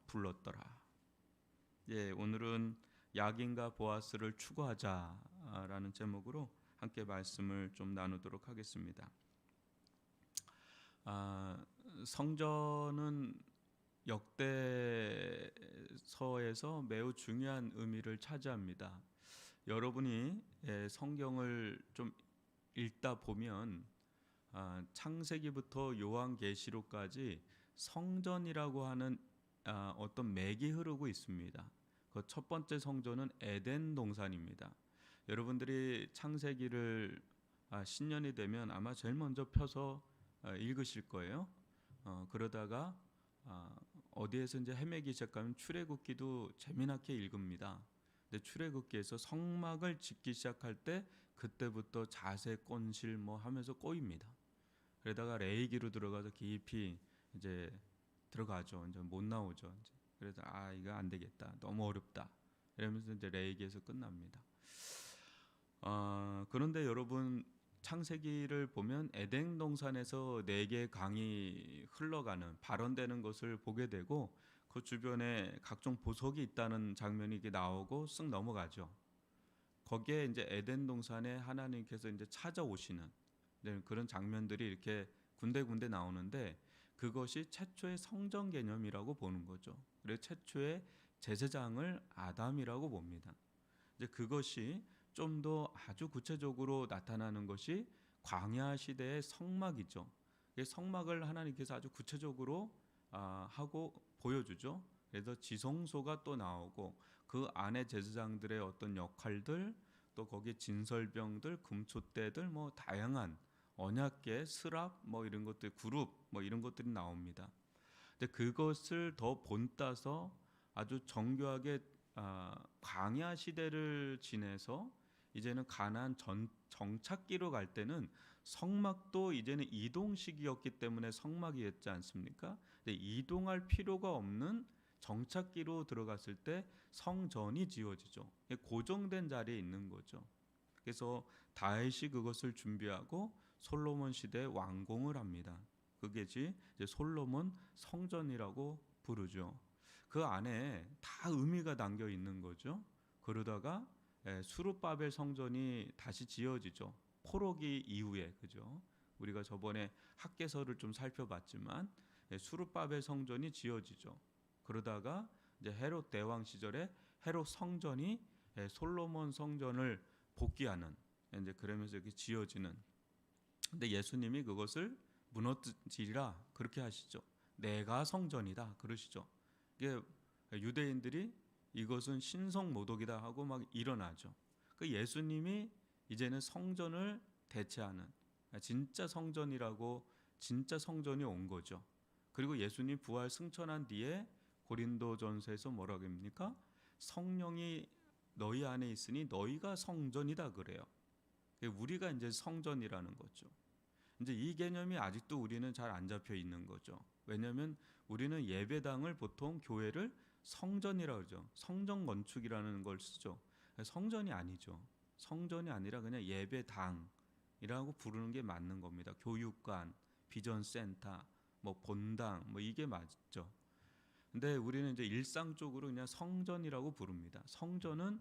불렀더라. 예, 오늘은 야긴과 보아스를 추구하자라는 제목으로 함께 말씀을 좀 나누도록 하겠습니다. 성전은 역대서에서 매우 중요한 의미를 차지합니다. 여러분이 성경을 좀 읽다 보면 창세기부터 요한계시록까지 성전이라고 하는 어떤 맥이 흐르고 있습니다. 그 첫 번째 성전은 에덴 동산입니다. 여러분들이 창세기를 신년이 되면 아마 제일 먼저 펴서 읽으실 거예요. 그러다가 어디에서 이제 헤매기 시작하면 출애굽기도 재미나게 읽습니다. 근데 출애굽기에서 성막을 짓기 시작할 때 그때부터 자세 꼰실 뭐 하면서 꼬입니다. 그러다가 레위기로 들어가서 깊이 이제 들어가죠. 이제 못 나오죠. 이제. 그래서 이거 안 되겠다. 너무 어렵다. 이러면서 이제 레위기에서 끝납니다. 그런데 여러분 창세기를 보면 에덴 동산에서 4개의 강이 흘러가는 발원되는 것을 보게 되고 그 주변에 각종 보석이 있다는 장면이 이렇게 나오고 쓱 넘어가죠. 거기에 이제 에덴 동산에 하나님께서 이제 찾아오시는 그런 장면들이 이렇게 군데군데 나오는데 그것이 최초의 성전 개념이라고 보는 거죠. 그래서 최초의 제사장을 아담이라고 봅니다. 이제 그것이 좀 더 아주 구체적으로 나타나는 것이 광야 시대의 성막이죠. 성막을 하나님께서 아주 구체적으로 하고 보여주죠. 그래서 지성소가 또 나오고 그 안에 제사장들의 어떤 역할들 또 거기에 진설병들, 금촛대들 뭐 다양한 언약궤, 스랍 뭐 이런 것들 그룹 뭐 이런 것들이 나옵니다. 근데 그것을 더 본따서 아주 정교하게 광야 시대를 지내서 이제는 가나안 정착기로 갈 때는 성막도 이제는 이동식이었기 때문에 성막이었지 않습니까? 근데 이동할 필요가 없는 정착기로 들어갔을 때 성전이 지어지죠. 고정된 자리에 있는 거죠. 그래서 다윗이 그것을 준비하고 솔로몬 시대에 완공을 합니다. 그게 이제 솔로몬 성전이라고 부르죠. 그 안에 다 의미가 담겨 있는 거죠. 그러다가 수르바벨 성전이 다시 지어지죠. 포로기 이후에 그죠. 우리가 저번에 학개서를 좀 살펴봤지만 수르바벨 성전이 지어지죠. 그러다가 이제 헤롯 대왕 시절에 헤롯 성전이 솔로몬 성전을 복귀하는 이제 그러면서 이렇게 지어지는. 근데 예수님이 그것을 무너뜨리라 그렇게 하시죠. 내가 성전이다 그러시죠. 이게 유대인들이 이것은 신성 모독이다 하고 막 일어나죠. 그 예수님이 이제는 성전을 대체하는 진짜 성전이라고 진짜 성전이 온 거죠. 그리고 예수님 부활 승천한 뒤에 고린도전서에서 뭐라고 합니까? 성령이 너희 안에 있으니 너희가 성전이다 그래요. 우리가 이제 성전이라는 거죠. 이제 이 개념이 아직도 우리는 잘 안 잡혀 있는 거죠. 왜냐하면 우리는 예배당을 보통 교회를 성전이라고 그러죠. 성전 건축이라는 걸 쓰죠. 성전이 아니죠. 성전이 아니라 그냥 예배당이라고 부르는 게 맞는 겁니다. 교육관, 비전센터, 뭐 본당, 뭐 이게 맞죠. 근데 우리는 이제 일상적으로 그냥 성전이라고 부릅니다. 성전은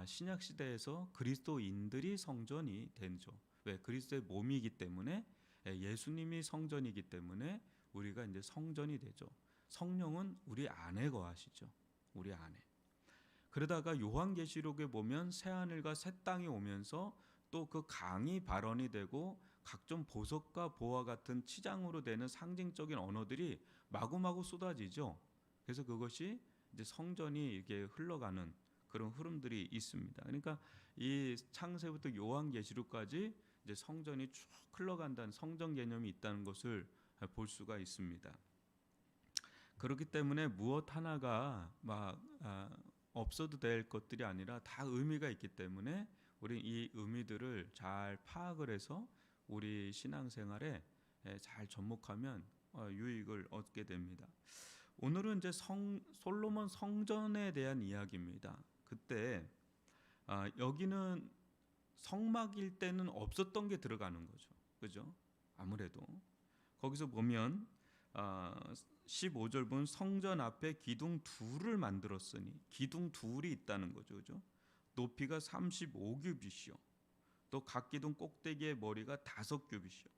신약 시대에서 그리스도인들이 성전이 되죠. 왜? 그리스도의 몸이기 때문에 예수님이 성전이기 때문에 우리가 이제 성전이 되죠. 성령은 우리 안에 거하시죠. 우리 안에. 그러다가 요한계시록에 보면 새 하늘과 새 땅이 오면서 또 그 강이 발원이 되고 각종 보석과 보화 같은 치장으로 되는 상징적인 언어들이 마구마구 쏟아지죠. 그래서 그것이 이제 성전이 이렇게 흘러가는 그런 흐름들이 있습니다. 그러니까 이 창세부터 요한계시록까지 이제 성전이 쭉 흘러간다는 성전 개념이 있다는 것을 볼 수가 있습니다. 그렇기 때문에 무엇 하나가 막 없어도 될 것들이 아니라 다 의미가 있기 때문에 우리 이 의미들을 잘 파악을 해서 우리 신앙생활에 잘 접목하면 유익을 얻게 됩니다. 오늘은 이제 솔로몬 성전에 대한 이야기입니다. 그때 여기는 성막일 때는 없었던 게 들어가는 거죠. 그죠? 아무래도 거기서 보면 15절 보면 성전 앞에 기둥 둘을 만들었으니, 기둥 둘이 있다는 거죠. 그죠? 높이가 35규빗이요. 또 각 기둥 꼭대기의 머리가 5규빗이요.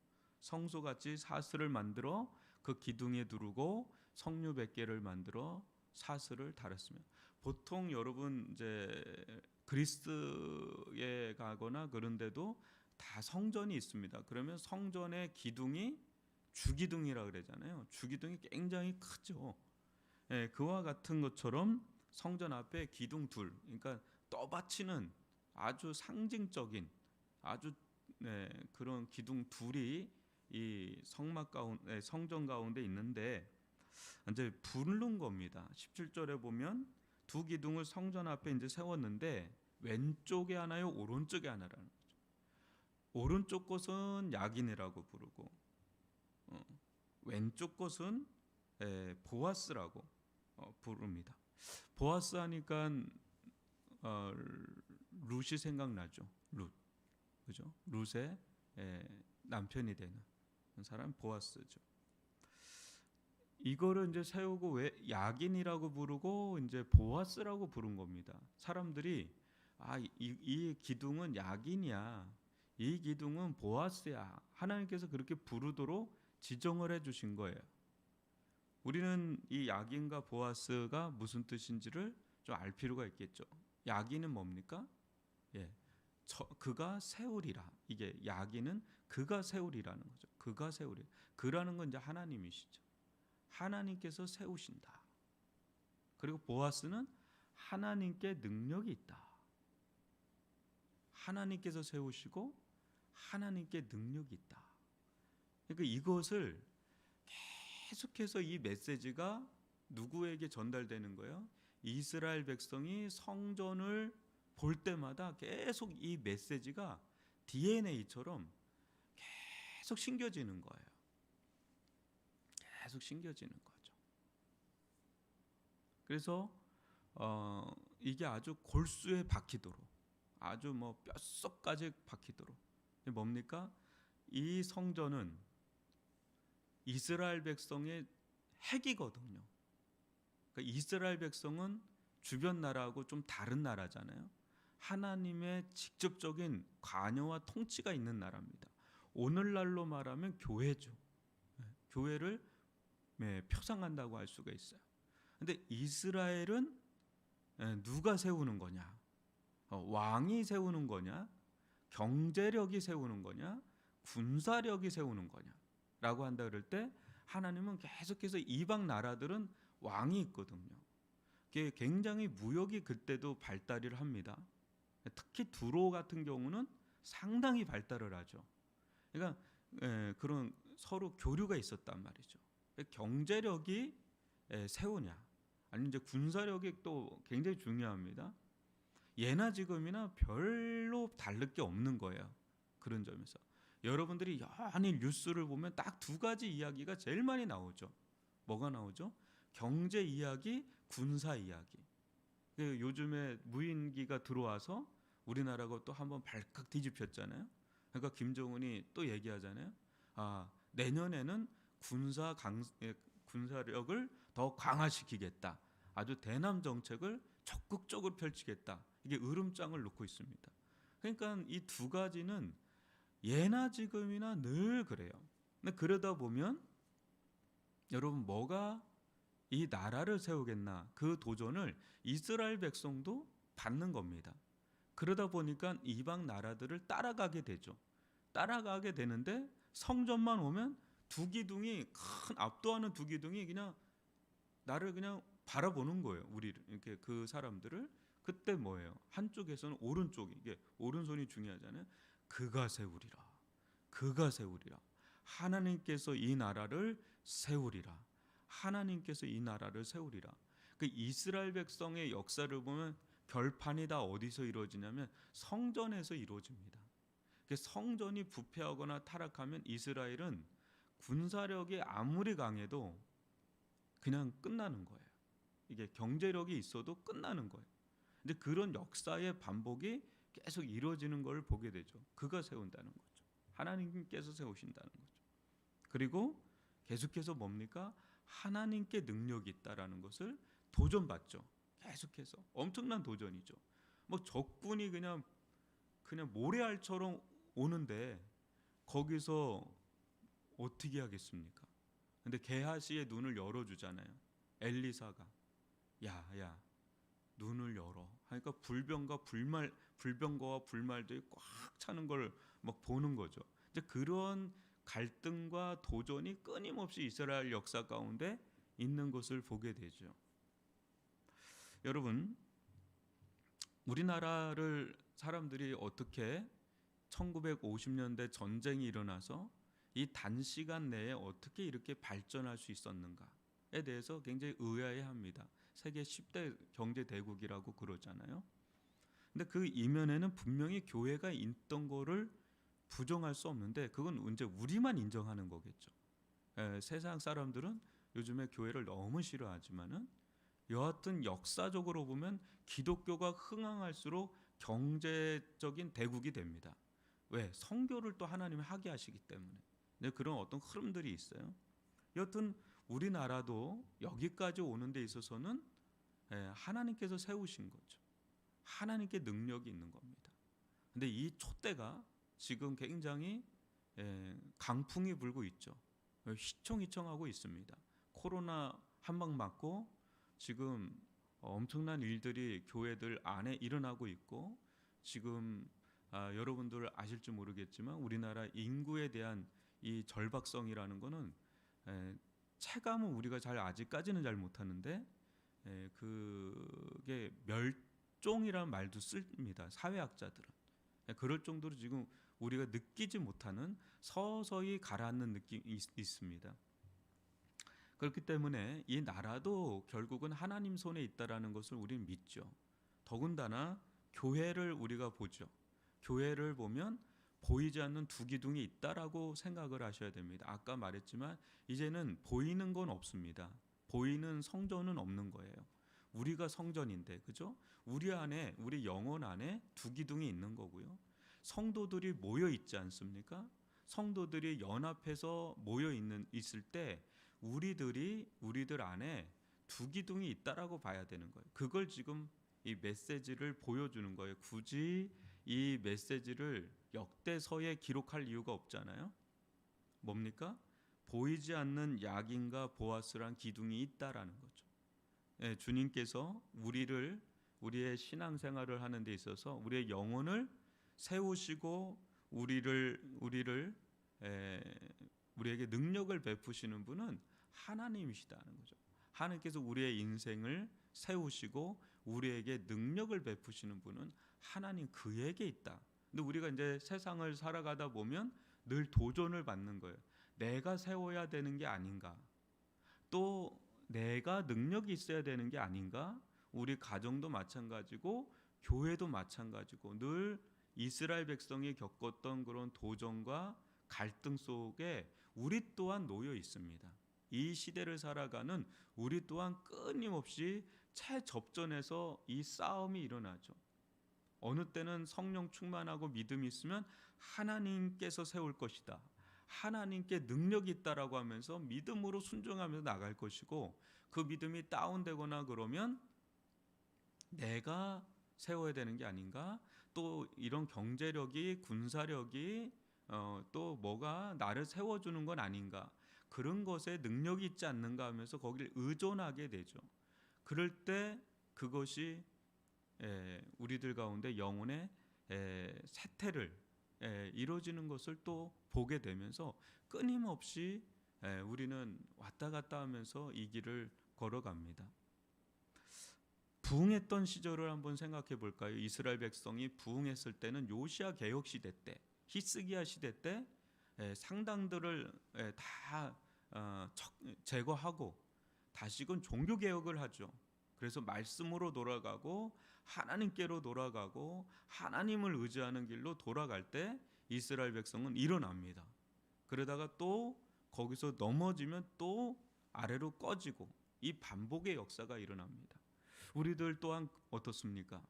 성소같이 사슬을 만들어 그 기둥에 두르고 석류 100개를 만들어 사슬을 달았으며. 보통 여러분 이제 그리스에 가거나 그런데도 다 성전이 있습니다. 그러면 성전의 기둥이 주기둥이라 그러잖아요. 주기둥이 굉장히 크죠. 예, 그와 같은 것처럼 성전 앞에 기둥 둘, 그러니까 떠받치는 아주 상징적인 아주 그런 기둥 둘이 이 성막 가운데, 성전 가운데 있는데 이제 부른 겁니다. 17절에 보면 두 기둥을 성전 앞에 이제 세웠는데 왼쪽에 하나요, 오른쪽에 하나라는 거죠. 오른쪽 곳은 야긴이라고 부르고 왼쪽 곳은 보아스라고 부릅니다. 보아스 하니까 룻이 생각나죠. 룻, 그죠? 룻의 남편이 되는 사람 보아스죠. 이거를 이제 세우고 왜 야긴이라고 부르고 이제 보아스라고 부른 겁니다. 사람들이 이 기둥은 야긴이야, 이 기둥은 보아스야, 하나님께서 그렇게 부르도록 지정을 해주신 거예요. 우리는 이 야긴과 보아스가 무슨 뜻인지를 좀 알 필요가 있겠죠. 야긴은 뭡니까? 그가 세우리라. 이게 야긴은 그가 세우리라는 거죠. 그가 세우리. 그라는 건 이제 하나님이시죠. 하나님께서 세우신다. 그리고 보아스는 하나님께 능력이 있다. 하나님께서 세우시고 하나님께 능력이 있다. 그러니까 이것을 계속해서 이 메시지가 누구에게 전달되는 거예요? 이스라엘 백성이 성전을 볼 때마다 계속 이 메시지가 DNA처럼 계속 심겨지는 거예요. 계속 심겨지는 거죠. 그래서 이게 아주 골수에 박히도록, 아주 뭐 뼛속까지 박히도록. 뭡니까? 이 성전은 이스라엘 백성의 핵이거든요. 그러니까 이스라엘 백성은 주변 나라하고 좀 다른 나라잖아요. 하나님의 직접적인 관여와 통치가 있는 나라입니다. 오늘날로 말하면 교회죠. 교회를 표상한다고 할 수가 있어요. 근데 이스라엘은 누가 세우는 거냐? 왕이 세우는 거냐? 경제력이 세우는 거냐? 군사력이 세우는 거냐? 라고 한다 그럴 때 하나님은 계속해서 이방 나라들은 왕이 있거든요. 그게 굉장히 무역이 그때도 발달을 합니다. 특히 두로 같은 경우는 상당히 발달을 하죠. 그러니까 그런 서로 교류가 있었단 말이죠. 경제력이 세우냐, 아니면 이제 군사력이 또 굉장히 중요합니다. 예나 지금이나 별로 다를 게 없는 거예요. 그런 점에서 여러분들이 연일 뉴스를 보면 딱 두 가지 이야기가 제일 많이 나오죠. 뭐가 나오죠? 경제 이야기, 군사 이야기. 요즘에 무인기가 들어와서 우리나라가 또 한번 발칵 뒤집혔잖아요. 그러니까 김정은이 또 얘기하잖아요. 내년에는 군사력을 더 강화시키겠다. 아주 대남 정책을 적극적으로 펼치겠다. 이게 으름장을 놓고 있습니다. 그러니까 이 두 가지는 예나 지금이나 늘 그래요. 근데 그러다 보면 여러분, 뭐가 이 나라를 세우겠나, 그 도전을 이스라엘 백성도 받는 겁니다. 그러다 보니까 이방 나라들을 따라가게 되죠. 따라가게 되는데 성전만 오면 두 기둥이, 큰 압도하는 두 기둥이 그냥 나를 그냥 바라보는 거예요. 우리를, 이렇게 그 사람들을. 그때 뭐예요? 한쪽에서는 오른쪽이, 이게 오른손이 중요하잖아요. 그가 세우리라. 그가 세우리라. 하나님께서 이 나라를 세우리라. 하나님께서 이 나라를 세우리라. 그 이스라엘 백성의 역사를 보면 결판이 다 어디서 이루어지냐면 성전에서 이루어집니다. 성전이 부패하거나 타락하면 이스라엘은 군사력이 아무리 강해도 그냥 끝나는 거예요. 이게 경제력이 있어도 끝나는 거예요. 근데 그런 역사의 반복이 계속 이루어지는 걸 보게 되죠. 그가 세운다는 거죠. 하나님께서 세우신다는 거죠. 그리고 계속해서 뭡니까? 하나님께 능력이 있다라는 것을 도전받죠. 계속해서 엄청난 도전이죠. 뭐 적군이 그냥 모래알처럼 오는데 거기서 어떻게 하겠습니까? 근데 게하시의 눈을 열어주잖아요. 엘리사가 야 눈을 열어 하니까 불병거와 불말들이 꽉 차는 걸 막 보는 거죠. 이제 그런 갈등과 도전이 끊임없이 이스라엘 역사 가운데 있는 것을 보게 되죠. 여러분, 우리나라를 사람들이 어떻게 1950년대 전쟁이 일어나서 이 단시간 내에 어떻게 이렇게 발전할 수 있었는가에 대해서 굉장히 의아해합니다. 세계 10대 경제 대국이라고 그러잖아요. 근데 그 이면에는 분명히 교회가 있던 거를 부정할 수 없는데 그건 이제 우리만 인정하는 거겠죠. 세상 사람들은 요즘에 교회를 너무 싫어하지만은 여하튼 역사적으로 보면 기독교가 흥황할수록 경제적인 대국이 됩니다. 왜? 선교를 또 하나님이 하게 하시기 때문에. 네, 그런 어떤 흐름들이 있어요. 여튼 우리나라도 여기까지 오는 데 있어서는 하나님께서 세우신 거죠. 하나님께 능력이 있는 겁니다. 근데 이 촛대가 지금 굉장히 강풍이 불고 있죠. 휘청휘청하고 있습니다. 코로나 한 방 맞고 지금 엄청난 일들이 교회들 안에 일어나고 있고 지금 여러분들 아실지 모르겠지만 우리나라 인구에 대한 이 절박성이라는 거는 체감은 우리가 아직까지는 잘 못하는데 그게 멸종이라는 말도 씁니다. 사회학자들은. 그럴 정도로 지금 우리가 느끼지 못하는 서서히 가라앉는 느낌이 있습니다. 그렇기 때문에 이 나라도 결국은 하나님 손에 있다라는 것을 우리는 믿죠. 더군다나 교회를 우리가 보죠. 교회를 보면 보이지 않는 두 기둥이 있다라고 생각을 하셔야 됩니다. 아까 말했지만 이제는 보이는 건 없습니다. 보이는 성전은 없는 거예요. 우리가 성전인데, 그죠? 우리 안에, 우리 영혼 안에 두 기둥이 있는 거고요. 성도들이 모여 있지 않습니까? 성도들이 연합해서 있을 때 우리들 안에 두 기둥이 있다라고 봐야 되는 거예요. 그걸 지금 이 메시지를 보여주는 거예요. 굳이 이 메시지를 역대서에 기록할 이유가 없잖아요. 뭡니까? 보이지 않는 야긴과 보아스란 기둥이 있다라는 거죠. 주님께서 우리의 신앙생활을 하는 데 있어서 우리의 영혼을 세우시고 우리에게 능력을 베푸시는 분은 하나님이시다는 거죠. 하나님께서 우리의 인생을 세우시고 우리에게 능력을 베푸시는 분은 하나님 그에게 있다. 근데 우리가 이제 세상을 살아가다 보면 늘 도전을 받는 거예요. 내가 세워야 되는 게 아닌가? 또 내가 능력이 있어야 되는 게 아닌가? 우리 가정도 마찬가지고 교회도 마찬가지고 늘 이스라엘 백성이 겪었던 그런 도전과 갈등 속에 우리 또한 놓여 있습니다. 이 시대를 살아가는 우리 또한 끊임없이 최접전에서 이 싸움이 일어나죠. 어느 때는 성령 충만하고 믿음이 있으면 하나님께서 세울 것이다. 하나님께 능력이 있다라고 하면서 믿음으로 순종하면서 나갈 것이고 그 믿음이 다운되거나 그러면 내가 세워야 되는 게 아닌가? 또 이런 경제력이 군사력이 또 뭐가 나를 세워주는 건 아닌가? 그런 것에 능력이 있지 않는가 하면서 거기를 의존하게 되죠. 그럴 때 그것이 우리들 가운데 영혼의 쇠퇴를 이루어지는 것을 또 보게 되면서 끊임없이 우리는 왔다 갔다 하면서 이 길을 걸어갑니다. 부흥했던 시절을 한번 생각해 볼까요? 이스라엘 백성이 부흥했을 때는 요시야 개혁 시대 때, 히스기야 시대 때 상당들을 다 제거하고 다시금 종교 개혁을 하죠. 그래서 말씀으로 돌아가고 하나님께로 돌아가고 하나님을 의지하는 길로 돌아갈 때 이스라엘 백성은 일어납니다. 그러다가 또 거기서 넘어지면 또 아래로 꺼지고 이 반복의 역사가 일어납니다. 우리들 또한 어떻습니까?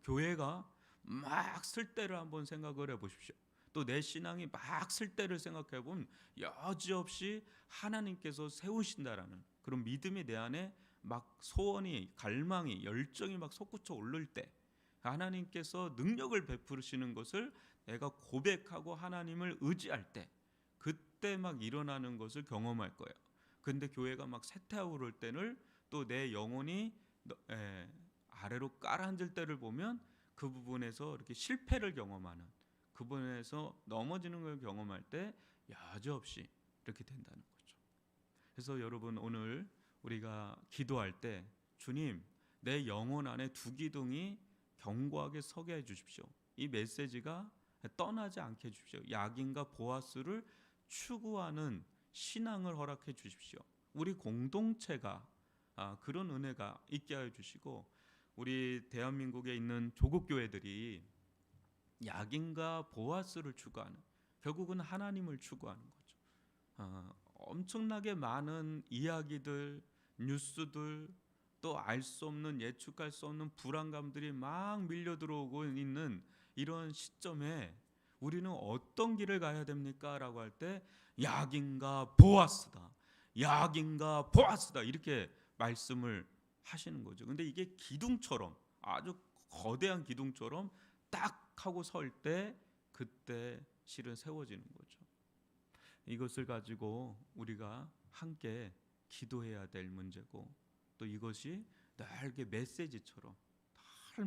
교회가 막 쓸 때를 한번 생각을 해보십시오. 또 내 신앙이 막 쓸 때를 생각해 보면 여지없이 하나님께서 세우신다라는 그런 믿음이 내 안에 막 소원이, 갈망이, 열정이 막 솟구쳐 오를 때 하나님께서 능력을 베푸시는 것을 내가 고백하고 하나님을 의지할 때 그때 막 일어나는 것을 경험할 거예요. 근데 교회가 막 쇠퇴하고 그럴 때는 또 내 영혼이 아래로 깔아앉을 때를 보면 그 부분에서 이렇게 실패를 경험하는, 그 부분에서 넘어지는 걸 경험할 때 여지없이 이렇게 된다는 거죠. 그래서 여러분 오늘 우리가 기도할 때 주님 내 영혼 안에 두 기둥이 견고하게 서게 해주십시오. 이 메시지가 떠나지 않게 해주십시오. 야긴과 보아스를 추구하는 신앙을 허락해 주십시오. 우리 공동체가 그런 은혜가 있게 하여 주시고 우리 대한민국에 있는 조국 교회들이 야긴과 보아스를 추구하는, 결국은 하나님을 추구하는 거죠. 엄청나게 많은 이야기들, 뉴스들, 또 알 수 없는, 예측할 수 없는 불안감들이 막 밀려 들어오고 있는 이런 시점에 우리는 어떤 길을 가야 됩니까? 라고 할 때 야긴과 보아스다, 야긴과 보아스다 이렇게 말씀을 하시는 거죠. 근데 이게 기둥처럼, 아주 거대한 기둥처럼 딱 하고 설 때 그때 실은 세워지는 거죠. 이것을 가지고 우리가 함께 기도해야 될 문제고, 또 이것이 늘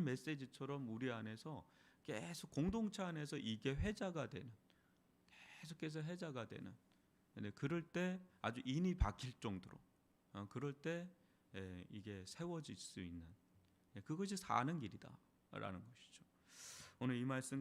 메시지처럼 우리 안에서 계속 공동체 안에서 이게 회자가 되는, 계속해서 회자가 되는, 그럴 때 아주 인이 박힐 정도로 그럴 때 이게 세워질 수 있는, 그것이 사는 길이다라는 것이죠. 오늘 이 말씀